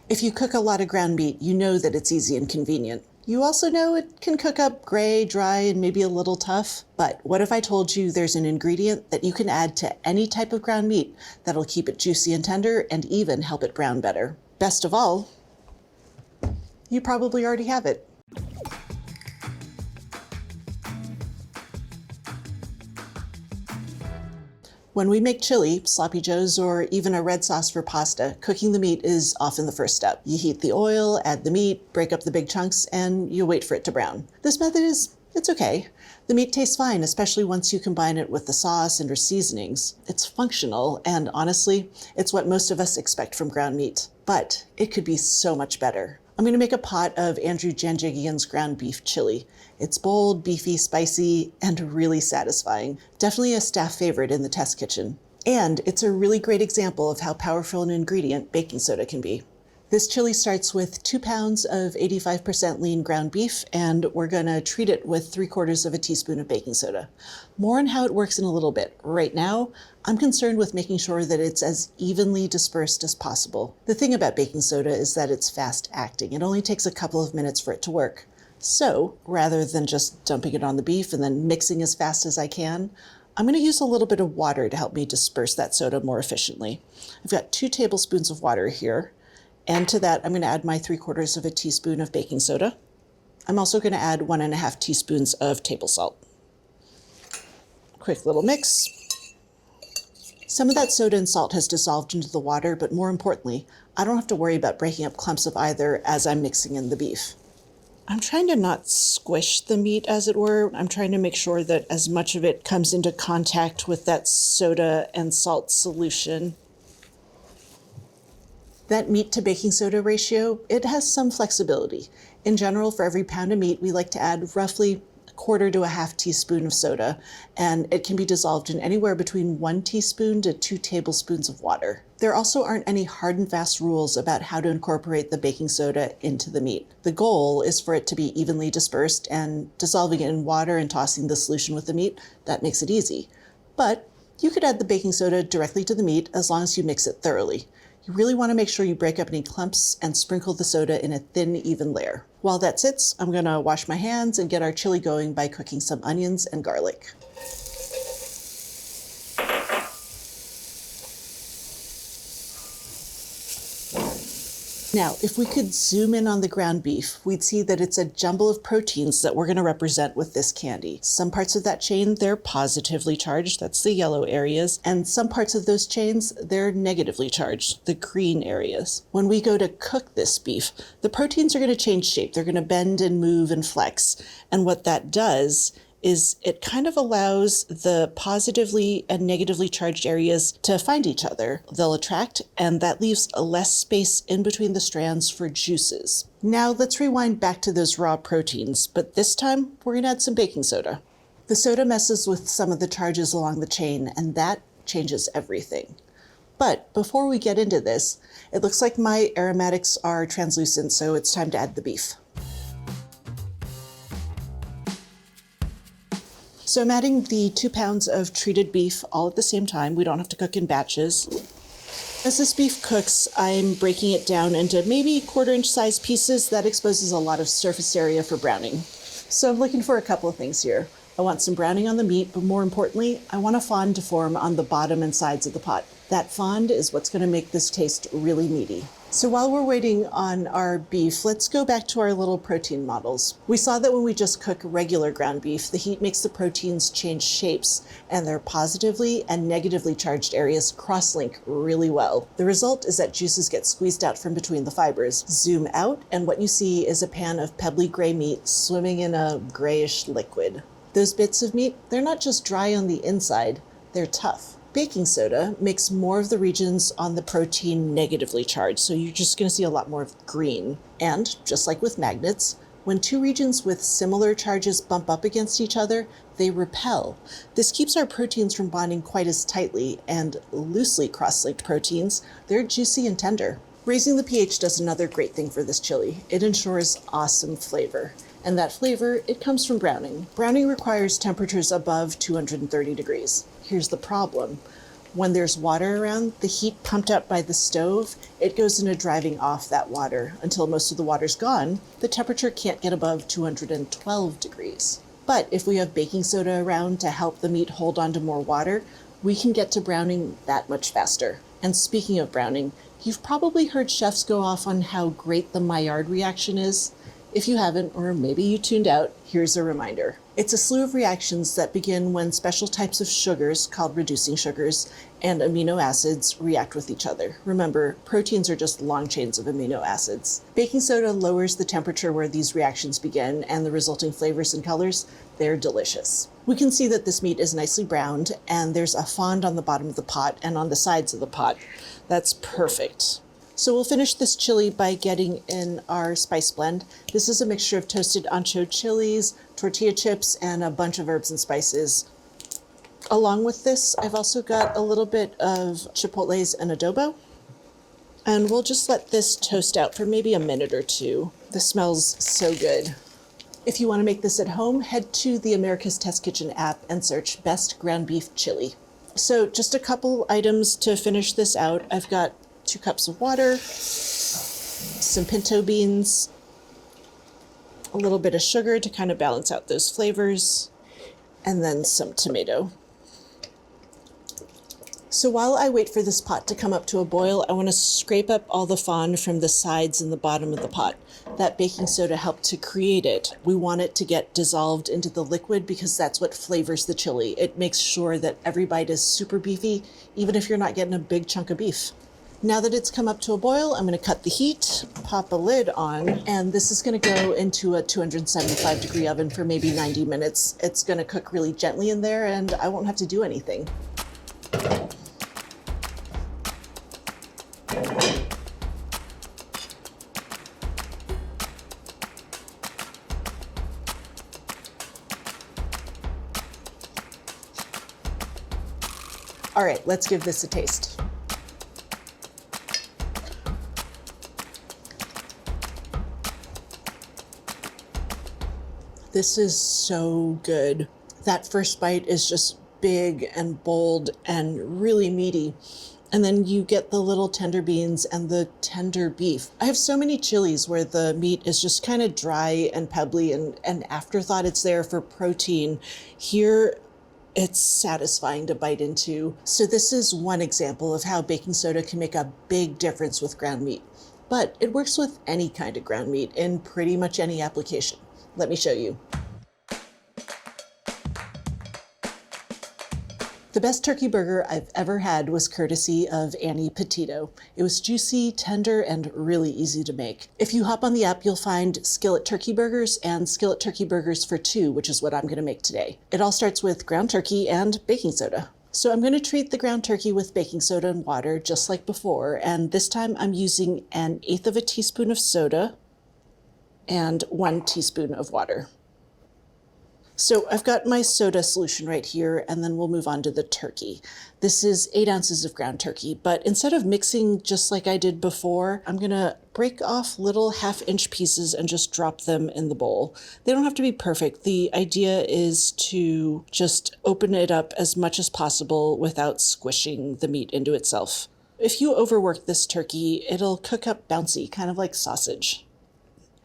If you cook a lot of ground meat, you know that it's easy and convenient. You also know it can cook up gray, dry, and maybe a little tough. But what if I told you there's an ingredient that you can add to any type of ground meat that'll keep it juicy and tender and even help it brown better? Best of all, you probably already have it. When we make chili, sloppy joes, or even a red sauce for pasta, cooking the meat is often the first step. You heat the oil, add the meat, break up the big chunks, and you wait for it to brown. This method it's okay. The meat tastes fine, especially once you combine it with the sauce and or seasonings. It's functional, and honestly, it's what most of us expect from ground meat. But it could be so much better. I'm gonna make a pot of Andrew Janjigian's ground beef chili. It's bold, beefy, spicy, and really satisfying. Definitely a staff favorite in the test kitchen. And it's a really great example of how powerful an ingredient baking soda can be. This chili starts with 2 pounds of 85% lean ground beef, and we're gonna treat it with 3/4 of a teaspoon of baking soda. More on how it works in a little bit. Right now, I'm concerned with making sure that it's as evenly dispersed as possible. The thing about baking soda is that it's fast acting. It only takes a couple of minutes for it to work. So rather than just dumping it on the beef and then mixing as fast as I can, I'm gonna use a little bit of water to help me disperse that soda more efficiently. I've got 2 tablespoons of water here. And to that, I'm gonna add my 3/4 of a teaspoon of baking soda. I'm also gonna add 1.5 teaspoons of table salt. Quick little mix. Some of that soda and salt has dissolved into the water, but more importantly, I don't have to worry about breaking up clumps of either as I'm mixing in the beef. I'm trying to not squish the meat, as it were. I'm trying to make sure that as much of it comes into contact with that soda and salt solution. That meat to baking soda ratio, it has some flexibility. In general, for every pound of meat, we like to add roughly 1/4 to a 1/2 teaspoon of soda, and it can be dissolved in anywhere between 1 teaspoon to 2 tablespoons of water. There also aren't any hard and fast rules about how to incorporate the baking soda into the meat. The goal is for it to be evenly dispersed, and dissolving it in water and tossing the solution with the meat, that makes it easy. But you could add the baking soda directly to the meat as long as you mix it thoroughly. You really want to make sure you break up any clumps and sprinkle the soda in a thin, even layer. While that sits, I'm going to wash my hands and get our chili going by cooking some onions and garlic. Now, if we could zoom in on the ground beef, we'd see that it's a jumble of proteins that we're going to represent with this candy. Some parts of that chain, they're positively charged, that's the yellow areas, and some parts of those chains, they're negatively charged, the green areas. When we go to cook this beef, the proteins are going to change shape. They're going to bend and move and flex, and what that does is it kind of allows the positively and negatively charged areas to find each other. They'll attract, and that leaves less space in between the strands for juices. Now let's rewind back to those raw proteins, but this time we're gonna add some baking soda. The soda messes with some of the charges along the chain, and that changes everything. But before we get into this, it looks like my aromatics are translucent, so it's time to add the beef. So I'm adding the 2 pounds of treated beef all at the same time. We don't have to cook in batches. As this beef cooks, I'm breaking it down into maybe 1/4-inch size pieces. That exposes a lot of surface area for browning. So I'm looking for a couple of things here. I want some browning on the meat, but more importantly, I want a fond to form on the bottom and sides of the pot. That fond is what's going to make this taste really meaty. So while we're waiting on our beef, let's go back to our little protein models. We saw that when we just cook regular ground beef, the heat makes the proteins change shapes, and their positively and negatively charged areas cross-link really well. The result is that juices get squeezed out from between the fibers. Zoom out, and what you see is a pan of pebbly gray meat swimming in a grayish liquid. Those bits of meat, they're not just dry on the inside, they're tough. Baking soda makes more of the regions on the protein negatively charged, so you're just going to see a lot more of green. And just like with magnets, when two regions with similar charges bump up against each other, they repel. This keeps our proteins from bonding quite as tightly, and loosely cross-linked proteins, they're juicy and tender. Raising the pH does another great thing for this chili. It ensures awesome flavor. And that flavor, it comes from browning. Browning requires temperatures above 230 degrees. Here's the problem. When there's water around, the heat pumped up by the stove, it goes into driving off that water. Until most of the water's gone, the temperature can't get above 212 degrees. But if we have baking soda around to help the meat hold on to more water, we can get to browning that much faster. And speaking of browning, you've probably heard chefs go off on how great the Maillard reaction is. If you haven't, or maybe you tuned out, here's a reminder. It's a slew of reactions that begin when special types of sugars, called reducing sugars, and amino acids react with each other. Remember, proteins are just long chains of amino acids. Baking soda lowers the temperature where these reactions begin, and the resulting flavors and colors, they're delicious. We can see that this meat is nicely browned, and there's a fond on the bottom of the pot and on the sides of the pot. That's perfect. So we'll finish this chili by getting in our spice blend. This is a mixture of toasted ancho chilies, tortilla chips, and a bunch of herbs and spices. Along with this, I've also got a little bit of chipotles and adobo. And we'll just let this toast out for maybe a minute or two. This smells so good. If you want to make this at home, head to the America's Test Kitchen app and search Best Ground Beef Chili. So just a couple items to finish this out. I've got 2 cups of water, some pinto beans, a little bit of sugar to kind of balance out those flavors, and then some tomato. So while I wait for this pot to come up to a boil, I want to scrape up all the fond from the sides and the bottom of the pot. That baking soda helped to create it. We want it to get dissolved into the liquid because that's what flavors the chili. It makes sure that every bite is super beefy, even if you're not getting a big chunk of beef. Now that it's come up to a boil, I'm going to cut the heat, pop a lid on, and this is going to go into a 275 degree oven for maybe 90 minutes. It's going to cook really gently in there, and I won't have to do anything. All right, let's give this a taste. This is so good. That first bite is just big and bold and really meaty. And then you get the little tender beans and the tender beef. I have so many chilies where the meat is just kind of dry and pebbly and an afterthought. It's there for protein. Here, it's satisfying to bite into. So this is one example of how baking soda can make a big difference with ground meat. But it works with any kind of ground meat in pretty much any application. Let me show you. The best turkey burger I've ever had was courtesy of Annie Petito. It was juicy, tender, and really easy to make. If you hop on the app, you'll find skillet turkey burgers and skillet turkey burgers for 2, which is what I'm going to make today. It all starts with ground turkey and baking soda. So I'm going to treat the ground turkey with baking soda and water just like before, and this time I'm using 1/8 teaspoon of soda and 1 teaspoon of water. So I've got my soda solution right here, and then we'll move on to the turkey. This is 8 ounces of ground turkey, but instead of mixing just like I did before, I'm gonna break off little 1/2-inch pieces and just drop them in the bowl. They don't have to be perfect. The idea is to just open it up as much as possible without squishing the meat into itself. If you overwork this turkey, it'll cook up bouncy, kind of like sausage.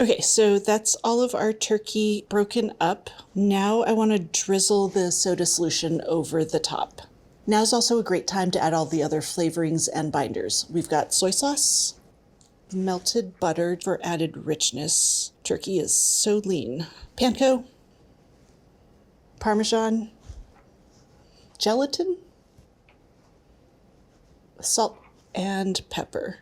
Okay, so that's all of our turkey broken up. Now I want to drizzle the soda solution over the top. Now's also a great time to add all the other flavorings and binders. We've got soy sauce, melted butter for added richness. Turkey is so lean. Panko, Parmesan, gelatin, salt, and pepper.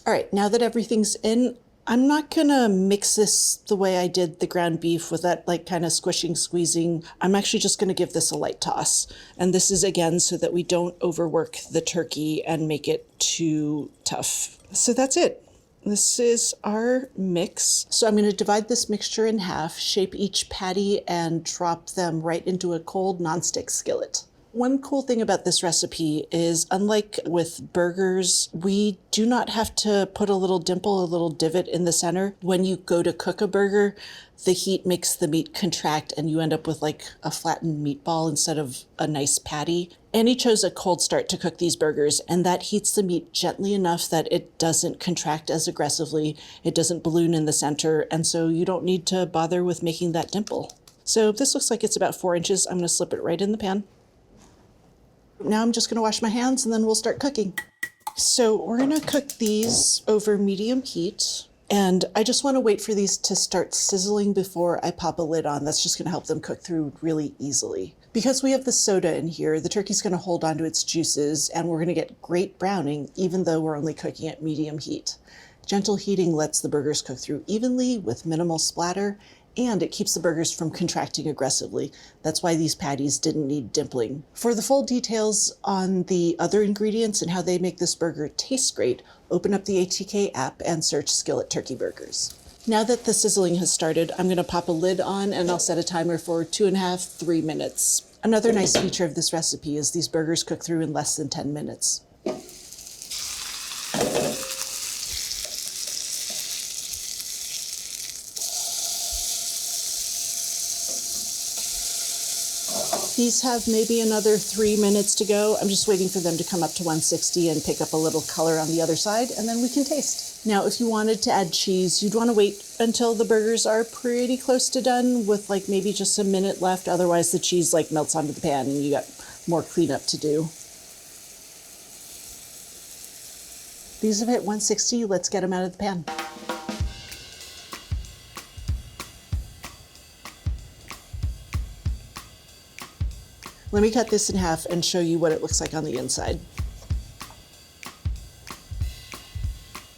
All right, now that everything's in, I'm not gonna mix this the way I did the ground beef with that like kind of squishing, squeezing. I'm actually just gonna give this a light toss. And this is again so that we don't overwork the turkey and make it too tough. So that's it. This is our mix. So I'm gonna divide this mixture in half, shape each patty, and drop them right into a cold nonstick skillet. One cool thing about this recipe is, unlike with burgers, we do not have to put a little dimple, a little divot in the center. When you go to cook a burger, the heat makes the meat contract and you end up with like a flattened meatball instead of a nice patty. Annie chose a cold start to cook these burgers, and that heats the meat gently enough that it doesn't contract as aggressively, it doesn't balloon in the center, and so you don't need to bother with making that dimple. So this looks like it's about 4 inches. I'm going to slip it right in the pan. Now I'm just going to wash my hands and then we'll start cooking. So we're going to cook these over medium heat. And I just want to wait for these to start sizzling before I pop a lid on. That's just going to help them cook through really easily. Because we have the soda in here, the turkey's going to hold onto its juices and we're going to get great browning even though we're only cooking at medium heat. Gentle heating lets the burgers cook through evenly with minimal splatter, and it keeps the burgers from contracting aggressively. That's why these patties didn't need dimpling. For the full details on the other ingredients and how they make this burger taste great, open up the ATK app and search Skillet Turkey Burgers. Now that the sizzling has started, I'm going to pop a lid on and I'll set a timer for 2.5 to 3 minutes. Another nice feature of this recipe is these burgers cook through in less than 10 minutes. These have maybe another 3 minutes to go. I'm just waiting for them to come up to 160 and pick up a little color on the other side, and then we can taste. Now, if you wanted to add cheese, you'd want to wait until the burgers are pretty close to done with like maybe just a minute left. Otherwise, the cheese like melts onto the pan and you got more cleanup to do. These have hit 160. Let's get them out of the pan. Let me cut this in half and show you what it looks like on the inside.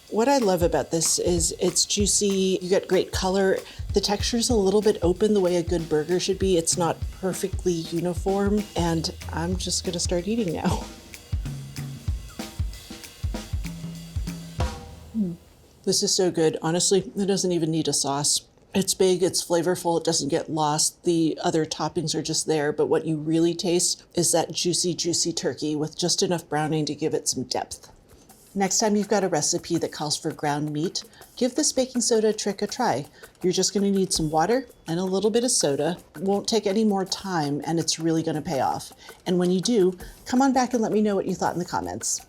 What I love about this is it's juicy, you get great color. The texture's a little bit open the way a good burger should be. It's not perfectly uniform, and I'm just gonna start eating now. This is so good. Honestly, it doesn't even need a sauce. It's big, it's flavorful, it doesn't get lost. The other toppings are just there, but what you really taste is that juicy, juicy turkey with just enough browning to give it some depth. Next time you've got a recipe that calls for ground meat, give this baking soda trick a try. You're just going to need some water and a little bit of soda. It won't take any more time, and it's really going to pay off. And when you do, come on back and let me know what you thought in the comments.